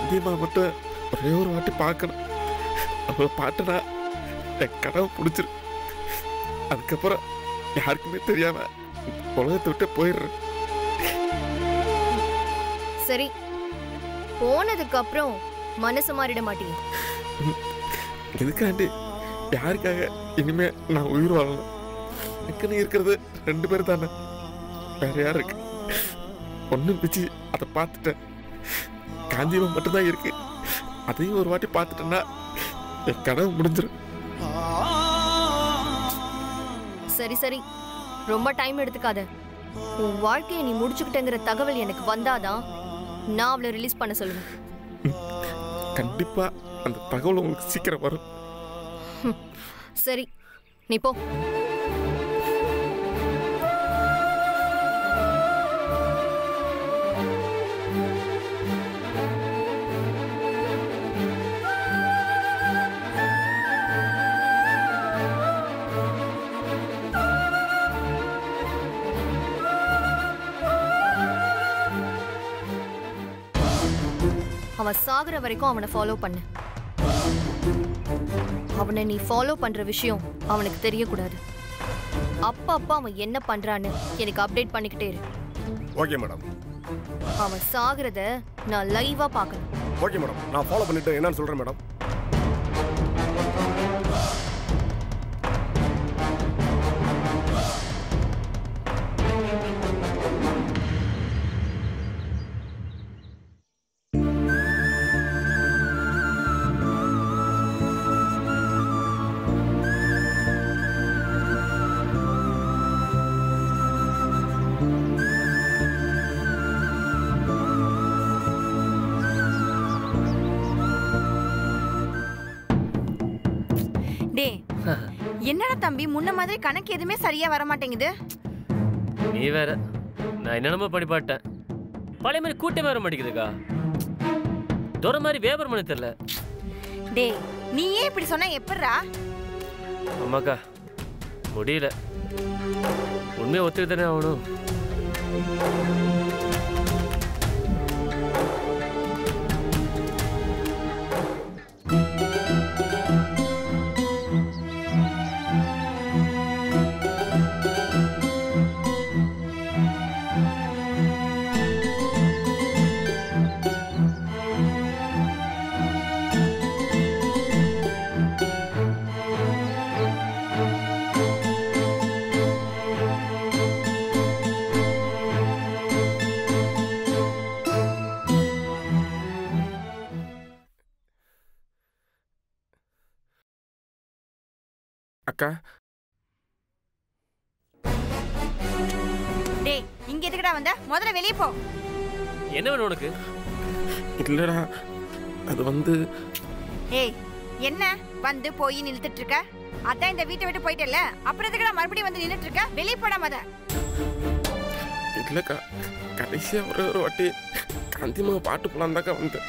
காந்தியம்மா மட்டும் ஒரே ஒரு வாட்டி பார்க்கணும். அவளை பாட்டுனா என் கனவு பிடிச்சிரு. அதுக்கப்புறம் யாருக்குமே தெரியாம உலகத்தை விட்டு போயிடுறேன். சரி, போனதுக்கு அப்புறம் மனசு மாறிட மாட்டீங்க? எதுக்காண்டி யாருக்காக இனிமே நான் உயிர் வாழணும்? எனக்குன்னு இருக்கிறது 2 பேர் தானே, வேற யார் இருக்கு? ஒண்ணு பிச்சு அதை பார்த்துட்டேன். காந்தியம்மா மட்டும்தான் இருக்கு. அதையும் ஒரு வாட்டி பார்த்துட்டேன்னா என் கனவு முடிஞ்சிடும். சரி சரி, ரொம்ப டைம் எடுத்துக்காத. உன் வாழ்க்கையை நீ முடிச்சுக்கிட்டேங்கிற தகவல் எனக்கு வந்தாதான் நான் அவளை ரிலீஸ் பண்ண சொல்லுவேன். கண்டிப்பா அந்த தகவல் உங்களுக்கு சீக்கிரம் வரும். சரி, நீ போ. அவன் சாகுற வரைக்கும் அவனை ஃபாலோ பண்ணு. அவனை நீ ஃபாலோ பண்ற விஷயம் அவனுக்கு தெரியக்கூடாது. அப்பப்ப அவன் என்ன பண்றான்னு எனக்கு அப்டேட் பண்ணிக்கிட்டே இரு. Okay madam. அவன் சாகுறத நான் லைவா பார்க்கணும். ஓகே மேடம், நான் ஃபாலோ பண்ணிட்டு என்னன்னு சொல்றேன் மேடம். என்னடா தம்பி, முன்ன மாதிரி கணக்கு எதுவுமே சரியா வர மாட்டேங்குது. நீ வேற, நான் என்னென்னமோ பண்ணி பாட்டேன். பழைய மாதிரி கூட்டமே வர மாட்டேங்குதுக்கா. தூர மாதிரி வியாபாரம் பண்ண தெரியல. டேய், நீயே இப்படி சொன்னா எப்படிரா? ஆமாக்கா, முடியல. உண்மையை ஒத்துக்கிட்டு தானே ஆகணும். அக்கா, டேய், இங்க எதுக்குடா வந்த? முதல்ல வெளிய போ. என்ன வேணும் உனக்கு? இல்லடா, அது வந்து ஏய், என்ன வந்து போய் நின்னுட்டு இருக்க? அதான் இந்த வீட்டை விட்டு போயிட்டல, அப்புறம் எதுக்குடா மறுபடியும் வந்து நின்னுட்டு இருக்க? வெளிய போடா மொத. இல்லக்கா, கடைசியா ஒரே ஒரு வாட்டி காந்தியம்மா பாட்டு போலாம் தாக்கா வந்து.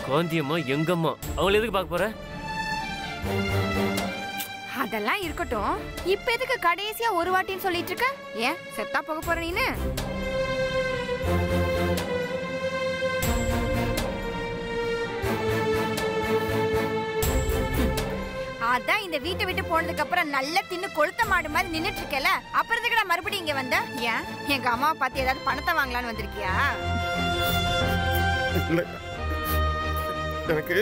காந்தியம்மா எங்கம்மா? அவங்களை எதுக்கு பார்க்க போற? அதெல்லாம் இருக்கட்டும், இப்ப எதுக்கு கடைசியா ஒரு வாட்டின்னு சொல்லிட்டு இருக்க? ஏன் செத்தா போக போற நீனு? அதான் இந்த வீட்டை விட்டு போனதுக்கு அப்புறம் நல்ல தின்னு கொளுத்த மாடு மாதிரி நின்னுட்டு இருக்கல, அப்புறம் எதுக்குடா மறுபடியும் இங்க வந்த? ஏன் எங்க அம்மாவை பார்த்து ஏதாவது பணத்தை வாங்கலான்னு வந்திருக்கியா? இல்லக்கா, எனக்கு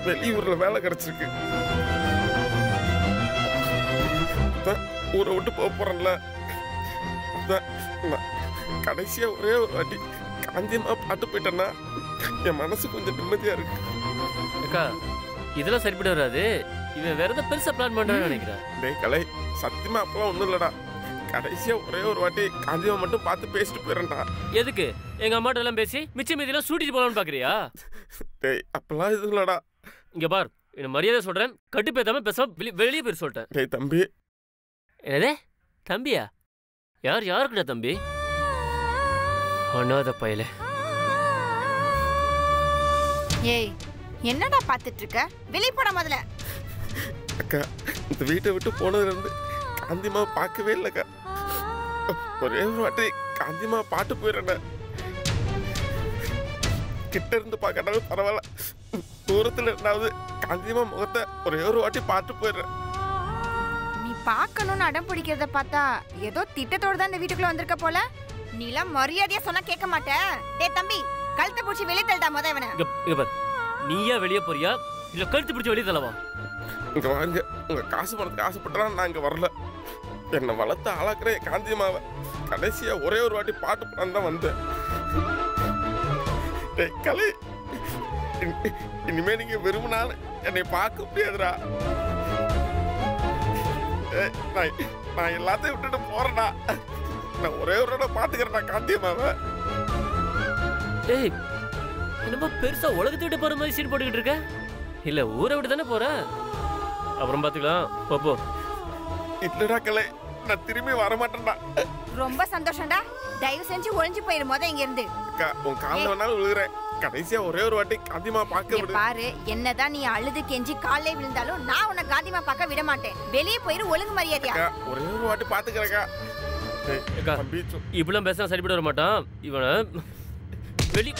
வெளியூர்ல வேலை கிடைச்சிருக்கு. ஊரை விட்டு போக போறேன்ல, கடைசியா ஒரே ஒரு வாட்டி காந்தியம்மா பாட்டு போயிட்டேன்னா என் மனசு கொஞ்சம் நிம்மதியா இருக்கு. அக்கா, இதெல்லாம் சரிப்பட்டு வராது. இவன் வேற ஏதாவது பெருசா பிளான் பண்றான்னு நினைக்கிறேன். டேய் கலை, சத்தியமா அப்பெல்லாம் ஒண்ணும் இல்லடா. கடைசியா ஒரே ஒரு வாட்டி காந்தியம்மா மட்டும் பார்த்து பேசிட்டு போயிடறேன்டா. எதுக்கு? எங்க அம்மாட்ட எல்லாம் பேசி மிச்சம் மீதியெல்லாம் சூட்டிட்டு போலான்னு பாக்குறியா? டேய், அப்பெல்லாம் இது இல்லடா. இங்க பார், என்ன மரியாதை சொல்றேன், கட்டுப்பேத்தாம பேசாம வெளியே போயிரு சொல்லிட்டேன். டேய் தம்பி. என்னதே தம்பியா? யாருக்குடா தம்பி? அண்ணாத பயல. ஏய், என்னடா பாத்துட்டு இருக்க? வெளிய போடா முதல்ல. அக்கா, இந்த வீட்டை விட்டு போனதுல இருந்து காந்தியம்மா பார்க்கவே இல்லக்கா. ஒரே ஒரு வாட்டி காந்தியம்மா பாட்டு போயிடுறேன். கிட்ட இருந்து பார்க்கறதாலும் பரவாயில்ல, தூரத்துல இருந்தாவது காந்தியம்மா முகத்தை ஒரே ஒரு வாட்டி பார்த்து போயிடுறேன். நீ பார்க்கணும்னு அடம் பிடிக்கிறத பார்த்தா ஏதோ திட்டத்தோட தான் இந்த வீட்டுக்குள்ள வந்திருக்க போல. நீலாம் மரியாதையா சொன்னா கேட்க மாட்டேன். டேய் தம்பி, கழுத்தை பிடிச்சி வெளியே தள்ளிட்டா முத இவனை. இங்க பாரு, நீயா வெளியே போறியா இல்ல கழுத்து பிடிச்சி வெளியே தள்ளவா? இங்க வாங்க, உங்க காசு பணத்துக்கு ஆசைப்பட்டா நான் இங்க வரல. என்னை வளர்த்து ஆளாக்குற காந்தியம்மாவை கடைசியா ஒரே ஒரு வாட்டி பாட்டு பண்ண தான் வந்தேன். கலை, இனிமே நீங்க விரும்பினாலும் என்னை பார்க்க முடியாதுடா. நான் எல்லாத்தையும் விட்டுட்டு போறேன்டா. நான் ஒரே ஒரு இடம் பாத்துக்கிறேன்டா காந்தியம்மாவை. ஏய், என்னப்பா பெருசா உலகத்தை விட்டு போற மாதிரி சீன் போட்டுக்கிட்டு இருக்க? இல்ல ஊரை விட்டு தானே போற? அப்புறம் பாத்துக்கலாம், போ. இல்லடா கலை, நான் திரும்பி வரமாட்டேன்டா. ரொம்ப சந்தோஷம்டா. தயவு செஞ்சு ஒளிஞ்சு போயிரு முத இங்க இருந்து. உன் காலில் வேணாலும் விழுகிறேன். கடைசியா ஒரே ஒரு வாட்டி காந்தியம்மா பார்க்க விடு. பாரு, என்னதான் நீ அழுது கெஞ்சி காலே விழுந்தாலும் நான் உன்னை காந்தியம்மா பார்க்க விட மாட்டேன். வெளியே போயிரு, ஒழுங்கு மரியாதையா. ஒரே ஒரு வாட்டி பாத்துக்கிறேக்கா. இப்படிலாம் பேசினா சரிப்பட்டு வர மாட்டான். இவனை வெளியே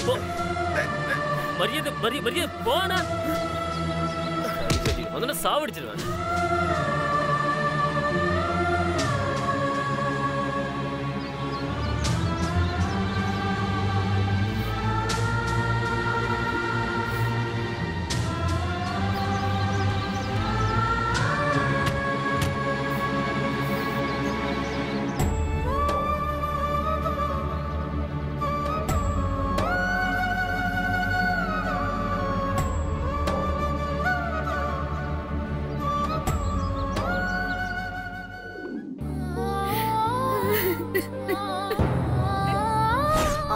போ. வெளியே மரியாதை போனா வந்து சாவடிச்சிருவேன்.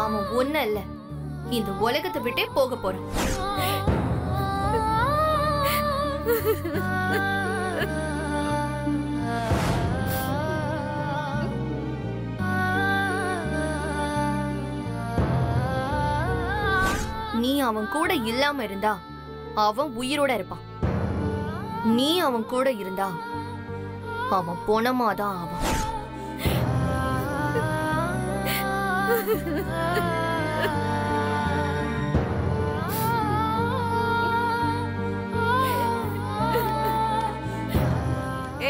அவன் ஒண்ணு இல்ல, இந்த உலகத்தை விட்டே போக போறான். நீ அவன் கூட இல்லாம இருந்தா அவன் உயிரோட இருப்பான். நீ அவன் கூட இருந்தா அவன் பொணமாதான் ஆவான்.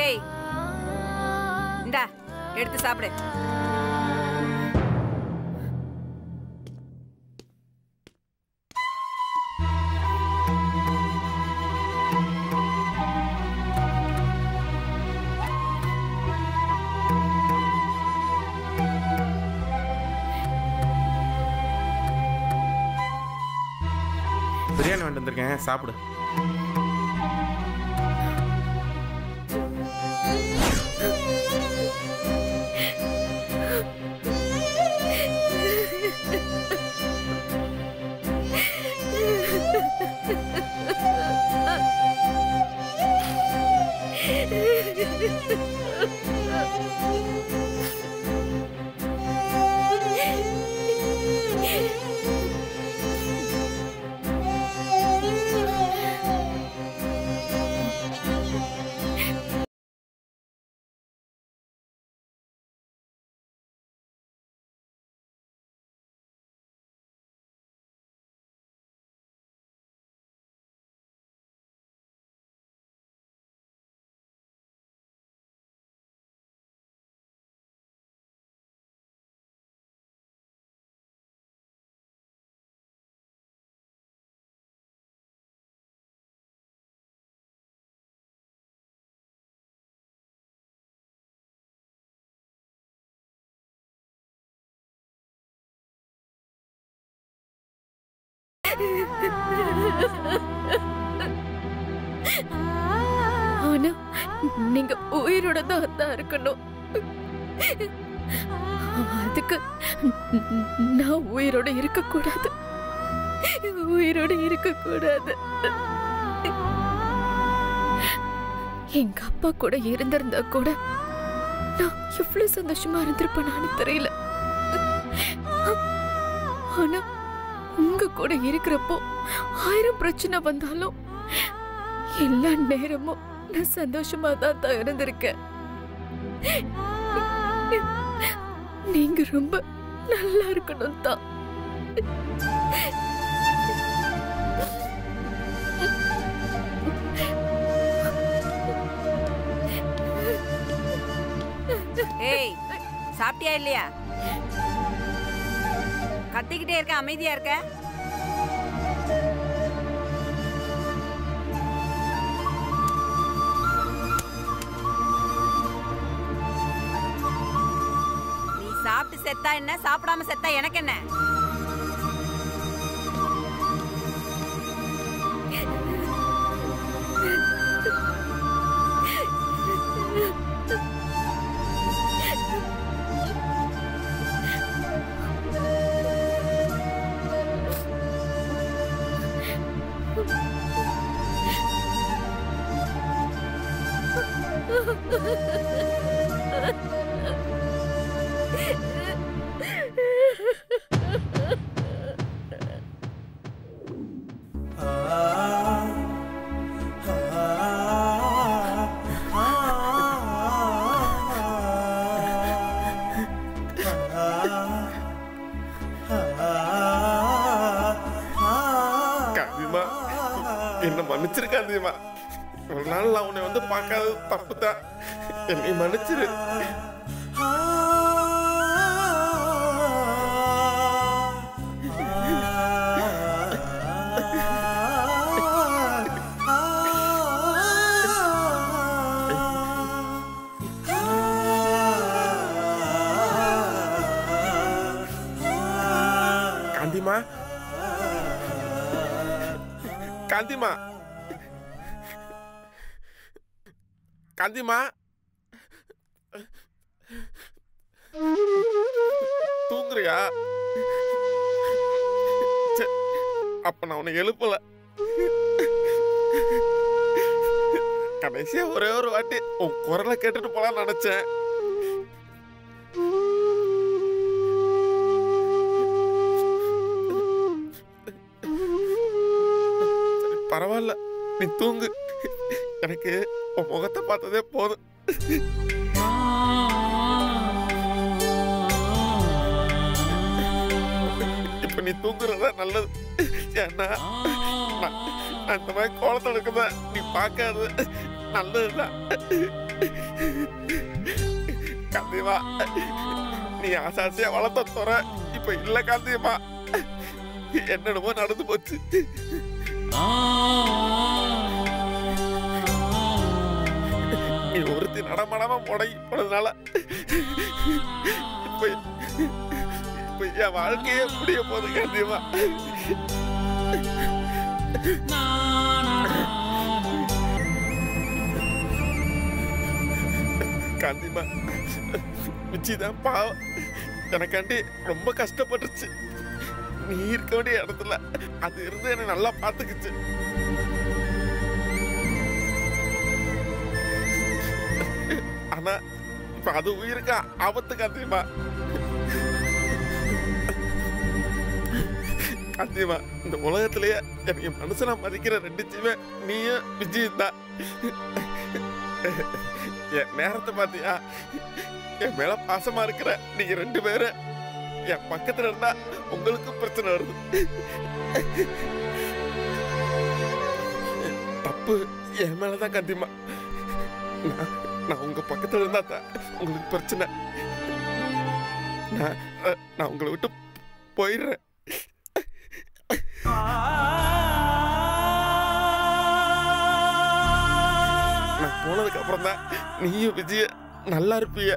ஏய், இந்தா எடுத்து சாப்பிடு. பிரியாணி வாங்கிட்டு வந்திருக்கேன், சாப்பிடு. ஆனா நீங்க உயிரோட தான் இருக்கணும். அதுக்கு நான் உயிரோட இருக்க கூடாது. எங்க அப்பா கூட இருந்திருந்தா கூட நான் எவ்வளவு சந்தோஷமா இருந்திருப்பேன்னு தெரியல. ஆனா உங்க கூட இருக்கிறப்போ 1000 பிரச்சனை வந்தாலும் எல்லா நேரமும் நான் சந்தோஷமா தான் இருந்திருக்கேன். நீங்க ரொம்ப நல்லா இருக்கணும் தான். ஏய், சாப்பிட்டியா இல்லையா? கத்திக்கிட்டே இருக்க, அமைதியா இருக்க. நீ சாப்பிட்டு செத்தா என்ன, சாப்பிடாம செத்தா எனக்கு என்ன? காந்திமா, என்ன மன்னிச்சிரு காந்திமா. ஒரு நாள் நான் உன்னை வந்து பார்க்காதது தப்பு தான். என்னை மன்னிச்சிரு. காந்திமா, காந்திமா, காந்திமா, தூங்குறியா? அப்ப நான் உன்னை எழுப்பல. கடைசியா ஒரே ஒரு வாட்டி உன் குரலை கேட்டுட்டு போலான்னு நினைச்சேன். பரவாயில்ல, நீ தூங்கு. எனக்கு உன் முகத்தை பார்த்ததே போதும். இப்ப நீ தூங்குறதா நல்லது. ஏன்னா நான் இந்த மாதிரி கோலத்தில் இருக்குதா நீ பார்க்காது நல்லதுதான். காந்தியமா, நீ ஆசாசியா வளர்த்த தோற இப்ப இல்ல காந்தியமா. என்னென்னமோ நடந்து போச்சு. நீ ஒருத்தி நடமாடாம முடங்கி போனதுனால இப்ப என் வாழ்க்கையே முடிய போகுது காந்தியமா. காந்திமா, விச்சிதான் பாவம் எனக்காண்டி ரொம்ப கஷ்டப்பட்டுருச்சு. நீ இருக்க வேண்டிய இடத்துல அது இருந்து என்ன நல்லா பாத்துக்குச்சு. ஆனா இப்ப அது உயிருக்கா ஆபத்து காந்தியமா. காந்தியமா, இந்த உலகத்திலேயே எனக்கு மனுஷனா மதிக்கிற ரெண்டு ஜீவன் நீயும் விஜயும் தான். என் நேரத்தை பாத்தியா? என் மேல பாசமா இருக்கிற நீங்க ரெண்டு பேரும் என் பக்கத்துல இருந்தா உங்களுக்கு பிரச்சனை வருது. தப்பு என் மேலதான் காந்தியமா. நான் உங்க பக்கத்துல இருந்தா தான் உங்களுக்கு பிரச்சனை. நான் உங்களை விட்டு போயிடுறேன். நான் போனதுக்கு அப்புறம் தான் நீயும் விஜய நல்லா இருப்பீங்க.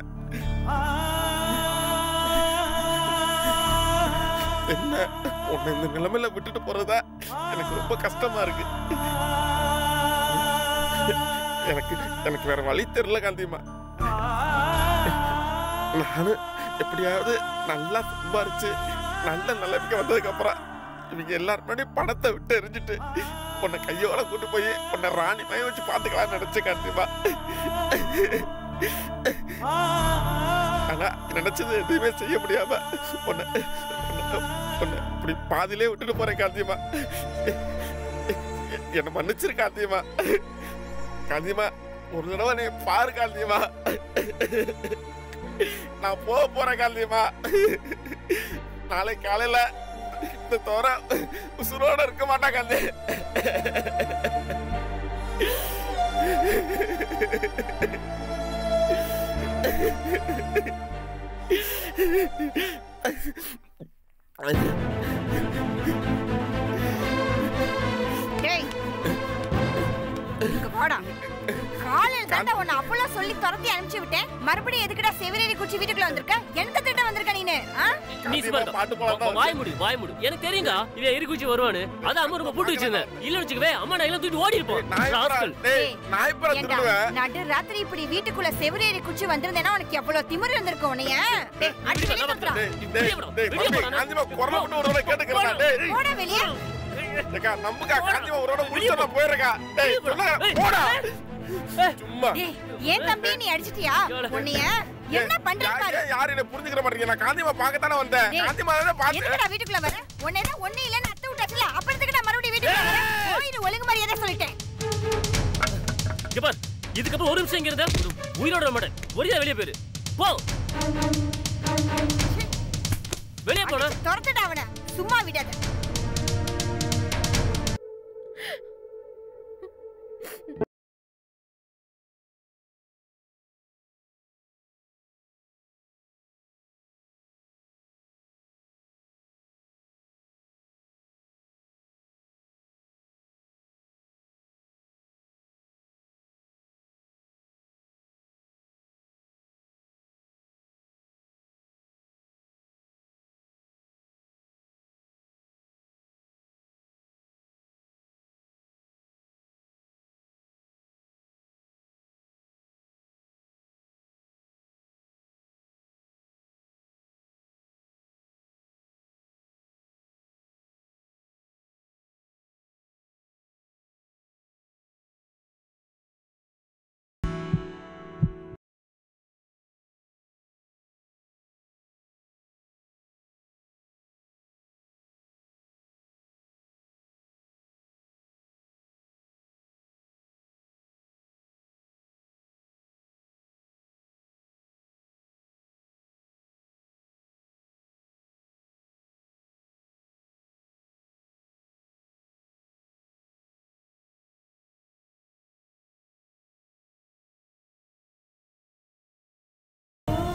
என்ன உன்னை இந்த நிலைமையில விட்டுட்டு போறதா எனக்கு ரொம்ப கஷ்டமா இருக்கு. எனக்கு வேற வழி தெரியல காந்தியம்மா. நானும் எப்படியாவது நல்லா சம்பாரிச்சு நல்ல நிலைமைக்கு வந்ததுக்கு அப்புறம் இவங்க எல்லாருமே பணத்தை விட்டு எரிஞ்சிட்டு உன்னை கையோட கூட்டு போய் உன்னை ராணி மயம் வச்சு பாத்துக்கலாம்னு நினைச்சேன் காந்தியம்மா. ஆனா நினைச்சது எதுவுமே செய்ய முடியாம உன்னை இப்படி பாதியிலே விட்டுட்டு போறேன் காந்தியம்மா. என்ன மன்னிச்சிரு காந்தியம்மா. காந்தியம்மா, ஒரு தடவை நீ பாரு காந்தியம்மா. நான் போறேன் காந்தியம்மா. நாளை காலையில இந்த தோற உசுரோட இருக்க மாட்டா காந்தி. டேய் இங்க வாடா. காலையில தாண்டா உன்னை அப்பள சொல்லி துரத்தி அனுப்பிச்சு விட்டேன். மறுபடியும் எதுக்குடா செவிரேறி குச்சி வீட்டுக்குள்ள வந்திருக்க? எந்த திட்ட வந்திருக்க நீனு? நீ சும்மா வாய் மூடு. எனக்கு தெரியுங்க இவ எரிக்குச்சி வருவானு. அத அம்மா ரொம்ப போட்டு வச்சிருந்தேன். இல்ல வெச்சுக்கவே அம்மா நான் எல்லாம் தூக்கி ஓடி இருப்போம். நடு ராத்திரி இப்படி வீட்டுக்குள்ள செவிரேறி குச்சி வந்திருந்தேனா உனக்கு எவ்வளவு திமிரு வந்திருக்கும் உன்னைய? டேய் அடி வெளிய வந்துடா. போடா வெளிய. நம்புக்கா காந்தியம்மா ஒருவரோட முடிச்சு நான் போயிடுறேக்கா. டேய் போடா. சும்மா ஏன் தம்பி நீ அடிச்சிட்டியா? உன்னைய என்ன பண்ற பாரு. யார் என்ன புரிஞ்சுக்கிற மாட்டீங்க? நான் காந்தியம்மா பார்க்க தான வந்தேன். காந்தியம்மா தான் பாத்து. எதுக்குடா வீட்டுக்குள்ள வர? உன்னைய தான் ஒண்ணே இல்லன்னு அத்தை விட்டாச்சுல. அப்புறம் எதுக்குடா மறுபடியும் வீட்டுக்குள்ள வர? போயிடு ஒழுங்கு மரியாதை சொல்லிட்டேன். இங்க பார். இதுக்கு ஒரு நிமிஷம் இங்க இருந்தா உயிரோட வர மாட்டேன். ஒரே வெளிய போயிரு. போ. வெளிய போடா. துரத்துடா அவனை. சும்மா விடாத.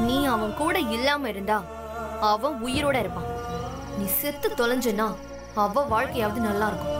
நீ அவன் கூட இல்லாம இருந்தா அவன் உயிரோட இருப்பான். நீ செத்து தொலைஞ்சனா அவ வாழ்க்கையாவது நல்லா இருக்கும்.